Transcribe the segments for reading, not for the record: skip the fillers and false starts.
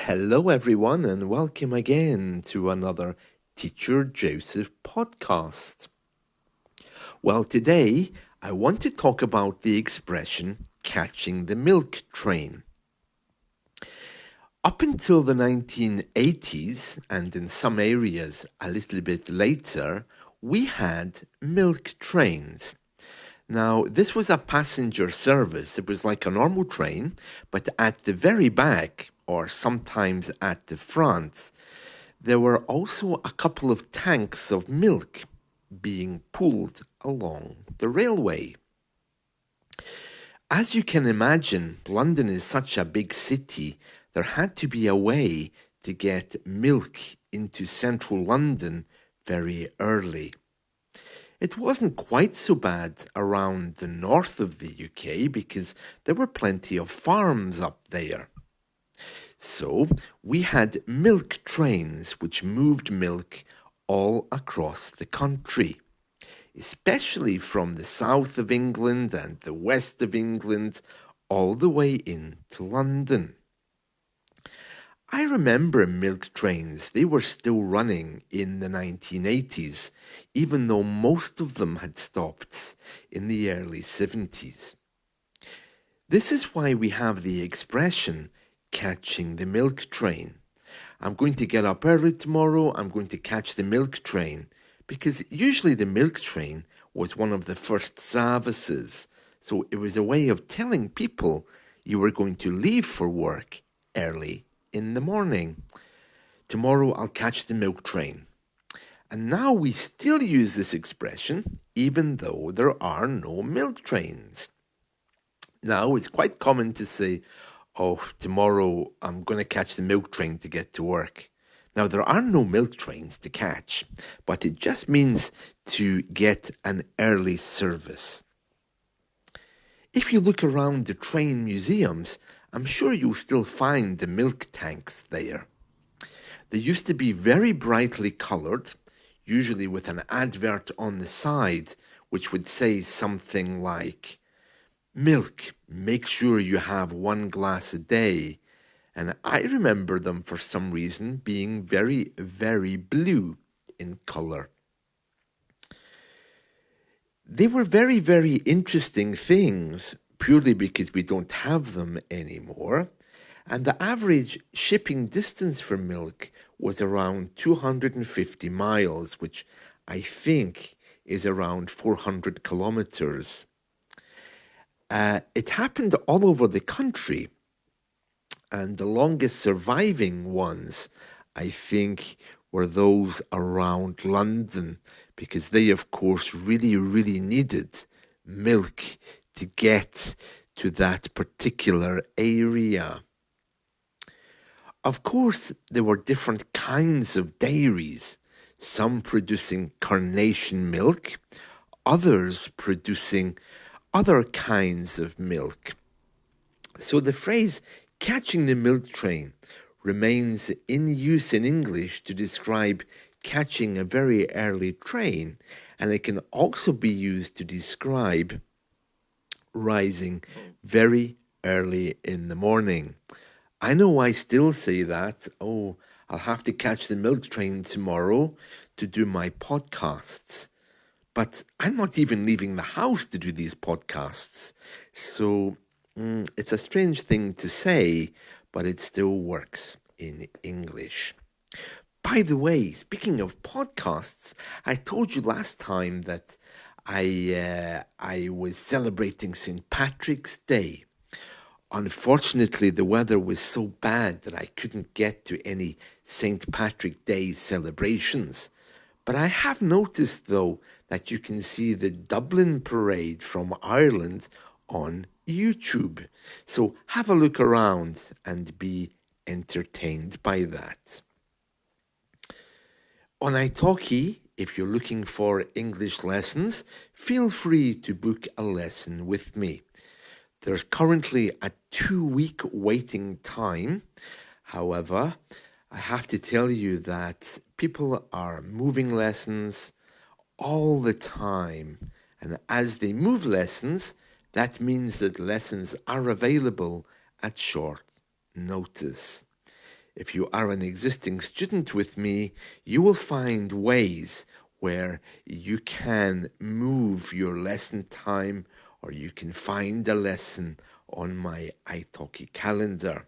Hello, everyone, and welcome again to another Teacher Joseph podcast. Well, today I want to talk about the expression catching the milk train. Up until the 1980s, and in some areas a little bit later, we had milk trains. Now, this was a passenger service. It was like a normal train, but at the very back, or sometimes at the front, there were also a couple of tanks of milk being pulled along the railway. As you can imagine, London is such a big city, there had to be a way to get milk into central London very early. It wasn't quite so bad around the north of the UK because there were plenty of farms up there. So we had milk trains which moved milk all across the country, especially from the south of England and the west of England all the way into London. I remember milk trains, they were still running in the 1980s, even though most of them had stopped in the early 70s. This is why we have the expression catching the milk train. I'm going to get up early tomorrow, I'm going to catch the milk train, because usually the milk train was one of the first services, so it was a way of telling people you were going to leave for work early in the morning. Tomorrow I'll catch the milk train. And now we still use this expression, even though there are no milk trains. Now it's quite common to say, oh, tomorrow I'm going to catch the milk train to get to work. Now, there are no milk trains to catch, but it just means to get an early service. If you look around the train museums, I'm sure you'll still find the milk tanks there. They used to be very brightly coloured, usually with an advert on the side, which would say something like, milk, make sure you have 1 glass a day. And I remember them for some reason being very, very blue in colour. They were very, very interesting things, purely because we don't have them anymore. And the average shipping distance for milk was around 250 miles, which I think is around 400 kilometres. It happened all over the country, and the longest surviving ones, I think, were those around London, because they, of course, really, really needed milk to get to that particular area. Of course, there were different kinds of dairies, some producing carnation milk, others producing other kinds of milk. So the phrase catching the milk train remains in use in English to describe catching a very early train, and it can also be used to describe rising very early in the morning. I know I still say that, oh, I'll have to catch the milk train tomorrow to do my podcasts. But I'm not even leaving the house to do these podcasts. So it's a strange thing to say, but it still works in English. By the way, speaking of podcasts, I told you last time that I was celebrating St. Patrick's Day. Unfortunately, the weather was so bad that I couldn't get to any St. Patrick Day celebrations. But I have noticed, though, that you can see the Dublin Parade from Ireland on YouTube. So have a look around and be entertained by that. On Italki, if you're looking for English lessons, feel free to book a lesson with me. There's currently a 2-week waiting time. However, I have to tell you that people are moving lessons all the time. And as they move lessons, that means that lessons are available at short notice. If you are an existing student with me, you will find ways where you can move your lesson time, or you can find a lesson on my italki calendar.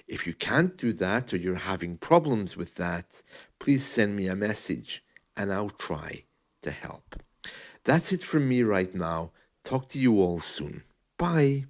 If you can't do that, or you're having problems with that, please send me a message and I'll try to help. That's it from me right now. Talk to you all soon. Bye.